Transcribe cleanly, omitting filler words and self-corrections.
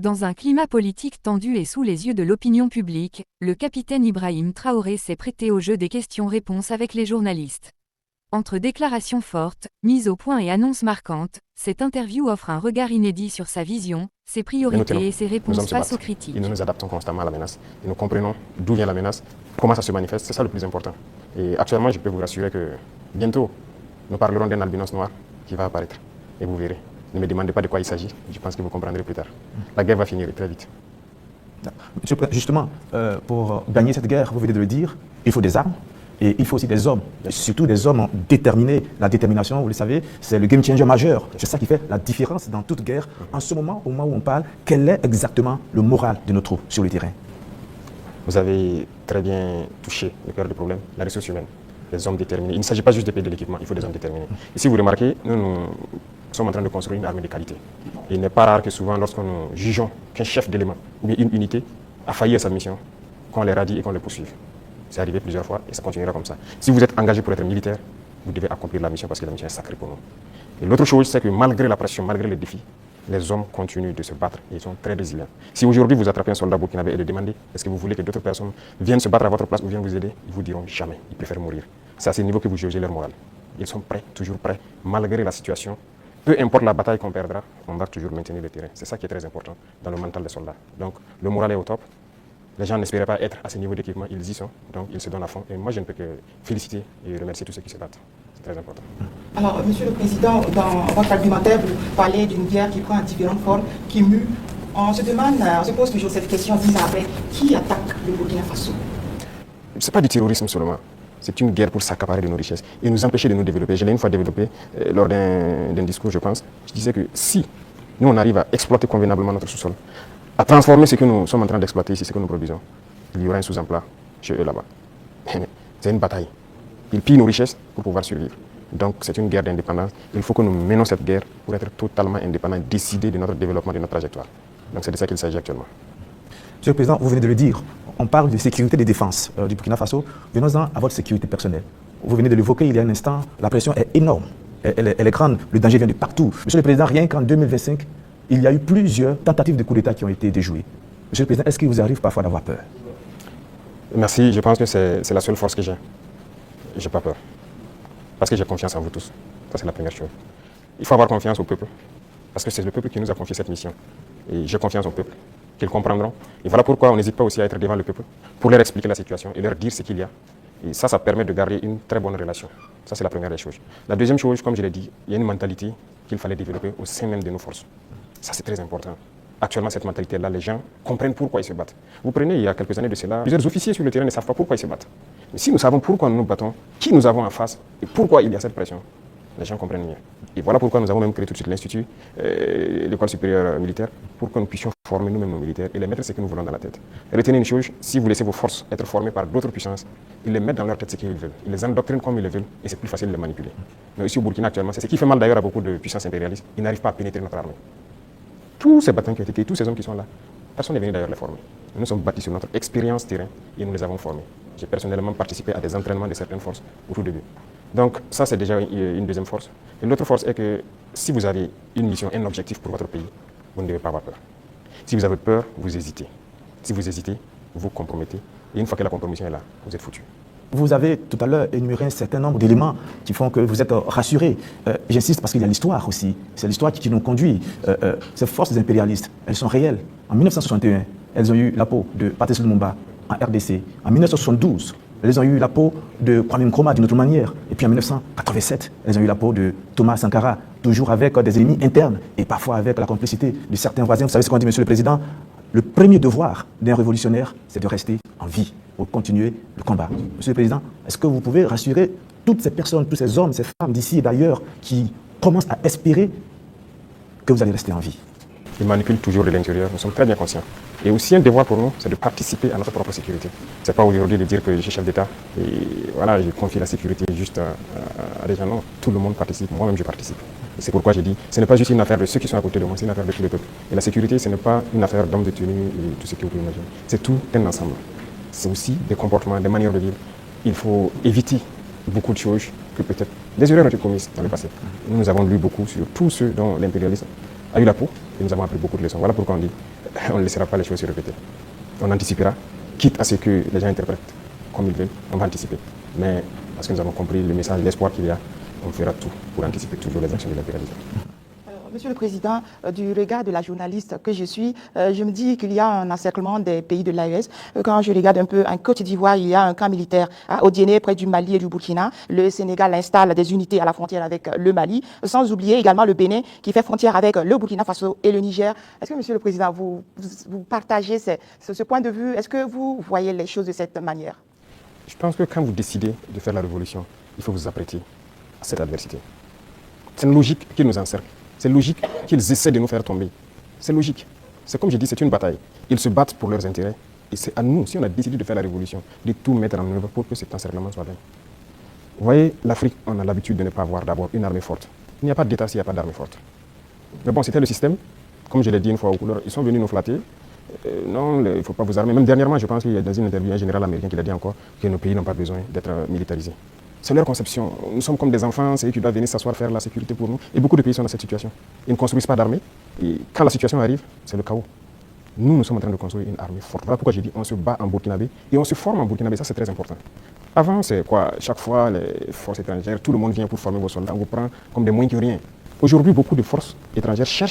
Dans un climat politique tendu et sous les yeux de l'opinion publique, le capitaine Ibrahim Traoré s'est prêté au jeu des questions-réponses avec les journalistes. Entre déclarations fortes, mises au point et annonces marquantes, cette interview offre un regard inédit sur sa vision, ses priorités et ses réponses face aux critiques. Et nous nous adaptons constamment à la menace. Et nous comprenons d'où vient la menace, comment ça se manifeste, c'est ça le plus important. Et actuellement, je peux vous rassurer que bientôt, nous parlerons d'un albinos noir qui va apparaître. Et vous verrez. Ne me demandez pas de quoi il s'agit, je pense que vous comprendrez plus tard. La guerre va finir très vite. Justement, pour gagner cette guerre, vous venez de le dire, il faut des armes. Et il faut aussi des hommes, surtout des hommes déterminés. La détermination, vous le savez, c'est le game changer majeur. C'est ça qui fait la différence dans toute guerre. En ce moment, au moment où on parle, quel est exactement le moral de nos troupes sur le terrain? Vous avez très bien touché le cœur du problème, la ressource humaine, les hommes déterminés. Il ne s'agit pas juste de payer de l'équipement, il faut des hommes déterminés. Et si vous remarquez, nous sommes en train de construire une armée de qualité. Et il n'est pas rare que souvent, lorsque nous jugeons qu'un chef d'élément ou bien une unité a failli à sa mission, qu'on les radie et qu'on les poursuive. C'est arrivé plusieurs fois et ça continuera comme ça. Si vous êtes engagé pour être militaire, vous devez accomplir la mission parce que la mission est sacrée pour nous. Et l'autre chose, c'est que malgré la pression, malgré les défis, les hommes continuent de se battre et ils sont très résilients. Si aujourd'hui vous attrapez un soldat burkinabé et le demandez, est-ce que vous voulez que d'autres personnes viennent se battre à votre place ou viennent vous aider, ils vous diront jamais, ils préfèrent mourir. C'est à ce niveau que vous jugez leur morale. Ils sont prêts, toujours prêts, malgré la situation. Peu importe la bataille qu'on perdra, on va toujours maintenir le terrain. C'est ça qui est très important dans le mental des soldats. Donc le moral est au top. Les gens n'espéraient pas être à ce niveau d'équipement, ils y sont, donc ils se donnent à fond. Et moi, je ne peux que féliciter et remercier tous ceux qui se battent. C'est très important. Alors, Monsieur le Président, dans votre argumentaire, vous parlez d'une guerre qui prend différentes formes, qui mue. On se pose toujours cette question 10 ans après, qui attaque le Burkina Faso? Ce n'est pas du terrorisme seulement. C'est une guerre pour s'accaparer de nos richesses et nous empêcher de nous développer. Je l'ai une fois développé lors d'un discours, je pense. Je disais que si nous, on arrive à exploiter convenablement notre sous-sol, à transformer ce que nous sommes en train d'exploiter ici, ce que nous produisons, il y aura un sous-emploi chez eux là-bas. C'est une bataille. Ils pillent nos richesses pour pouvoir survivre. Donc c'est une guerre d'indépendance. Il faut que nous menons cette guerre pour être totalement indépendants, décider de notre développement, de notre trajectoire. Donc c'est de ça qu'il s'agit actuellement. Monsieur le Président, vous venez de le dire, on parle de sécurité et de défense du Burkina Faso. Venons-en à votre sécurité personnelle. Vous venez de l'évoquer il y a un instant, la pression est énorme, elle est grande, le danger vient de partout. Monsieur le Président, rien qu'en 2025, il y a eu plusieurs tentatives de coup d'État qui ont été déjouées. Monsieur le Président, est-ce qu'il vous arrive parfois d'avoir peur? Merci, je pense que c'est la seule force que j'ai. Je n'ai pas peur. Parce que j'ai confiance en vous tous. Ça, c'est la première chose. Il faut avoir confiance au peuple. Parce que c'est le peuple qui nous a confié cette mission. Et j'ai confiance au peuple, qu'ils comprendront. Et voilà pourquoi on n'hésite pas aussi à être devant le peuple, pour leur expliquer la situation et leur dire ce qu'il y a. Et ça permet de garder une très bonne relation. Ça, c'est la première des choses. La deuxième chose, comme je l'ai dit, il y a une mentalité qu'il fallait développer au sein même de nos forces. Ça, c'est très important. Actuellement, cette mentalité-là, les gens comprennent pourquoi ils se battent. Vous prenez, il y a quelques années de cela, plusieurs officiers sur le terrain ne savent pas pourquoi ils se battent. Mais si nous savons pourquoi nous nous battons, qui nous avons en face et pourquoi il y a cette pression, les gens comprennent mieux. Et voilà pourquoi nous avons même créé tout de suite l'Institut, l'école supérieure militaire, pour que nous puissions former nous-mêmes nos militaires et les mettre ce que nous voulons dans la tête. Et retenez une chose, si vous laissez vos forces être formées par d'autres puissances, ils les mettent dans leur tête ce qu'ils veulent. Ils les endoctrinent comme ils le veulent et c'est plus facile de les manipuler. Mais ici au Burkina actuellement, c'est ce qui fait mal d'ailleurs à beaucoup de puissances impérialistes. Ils n'arrivent pas à pénétrer notre armée. Tous ces battants qui ont été, tous ces hommes qui sont là, personne n'est venu d'ailleurs les former. Nous sommes bâtis sur notre expérience terrain et nous les avons formés. J'ai personnellement participé à des entraînements de certaines forces au tout début. Donc ça, c'est déjà une deuxième force. Et l'autre force est que si vous avez une mission, un objectif pour votre pays, vous ne devez pas avoir peur. Si vous avez peur, vous hésitez. Si vous hésitez, vous compromettez. Et une fois que la compromission est là, vous êtes foutu. Vous avez tout à l'heure énuméré un certain nombre d'éléments qui font que vous êtes rassurés. J'insiste parce qu'il y a l'histoire aussi. C'est l'histoire qui nous conduit. Ces forces impérialistes, elles sont réelles. En 1961, elles ont eu la peau de Patrice Lumumba en RDC. En 1972, elles ont eu la peau de Kwame Nkrumah d'une autre manière. Et puis en 1987, elles ont eu la peau de Thomas Sankara, toujours avec des ennemis internes et parfois avec la complicité de certains voisins. Vous savez ce qu'on dit, Monsieur le Président? Le premier devoir d'un révolutionnaire, c'est de rester en vie pour continuer le combat. Monsieur le Président, est-ce que vous pouvez rassurer toutes ces personnes, tous ces hommes, ces femmes d'ici et d'ailleurs qui commencent à espérer que vous allez rester en vie? Ils manipulent toujours de l'intérieur, nous sommes très bien conscients. Et aussi un devoir pour nous, c'est de participer à notre propre sécurité. Ce n'est pas aujourd'hui de dire que je suis chef d'État et voilà, je confie la sécurité juste à des gens. Non, tout le monde participe, moi-même je participe. Et c'est pourquoi j'ai dit, ce n'est pas juste une affaire de ceux qui sont à côté de moi, c'est une affaire de tout le peuple. Et la sécurité, ce n'est pas une affaire d'hommes de tenue et tout ce que vous pouvez imaginer. C'est tout un ensemble. C'est aussi des comportements, des manières de vivre. Il faut éviter beaucoup de choses que peut-être des erreurs ont été commises dans le passé. Nous avons lu beaucoup sur tous ceux dont l'impérialisme a eu la peau et nous avons appris beaucoup de leçons. Voilà pourquoi on dit on ne laissera pas les choses se répéter. On anticipera, quitte à ce que les gens interprètent comme ils veulent, on va anticiper. Mais parce que nous avons compris le message, l'espoir qu'il y a, on fera tout pour anticiper toujours les actions de l'impérialisme. Monsieur le Président, du regard de la journaliste que je suis, je me dis qu'il y a un encerclement des pays de l'AES. Quand je regarde un peu en Côte d'Ivoire, il y a un camp militaire à Odiéné, près du Mali et du Burkina. Le Sénégal installe des unités à la frontière avec le Mali, sans oublier également le Bénin qui fait frontière avec le Burkina Faso et le Niger. Est-ce que, Monsieur le Président, vous partagez ce point de vue? Est-ce que vous voyez les choses de cette manière? Je pense que quand vous décidez de faire la révolution, il faut vous apprêter à cette adversité. C'est une logique qui nous encercle. C'est logique qu'ils essaient de nous faire tomber. C'est logique. C'est comme je dis, c'est une bataille. Ils se battent pour leurs intérêts. Et c'est à nous, si on a décidé de faire la révolution, de tout mettre en œuvre pour que cet encerclement soit vaincu. Vous voyez, l'Afrique, on a l'habitude de ne pas avoir d'abord une armée forte. Il n'y a pas d'État s'il n'y a pas d'armée forte. Mais bon, c'était le système. Comme je l'ai dit une fois aux couleurs, ils sont venus nous flatter. Non, il ne faut pas vous armer. Même dernièrement, je pense qu'il y a dans une interview un général américain qui a dit encore que nos pays n'ont pas besoin d'être militarisés. C'est leur conception. Nous sommes comme des enfants, c'est eux qui doivent venir s'asseoir, faire la sécurité pour nous. Et beaucoup de pays sont dans cette situation. Ils ne construisent pas d'armée. Et quand la situation arrive, c'est le chaos. Nous sommes en train de construire une armée forte. Voilà pourquoi j'ai dit on se bat en Burkinabé et on se forme en Burkinabé. Ça, c'est très important. Avant, c'est quoi? Chaque fois, les forces étrangères, tout le monde vient pour former vos soldats. On vous prend comme des moins que rien. Aujourd'hui, beaucoup de forces étrangères cherchent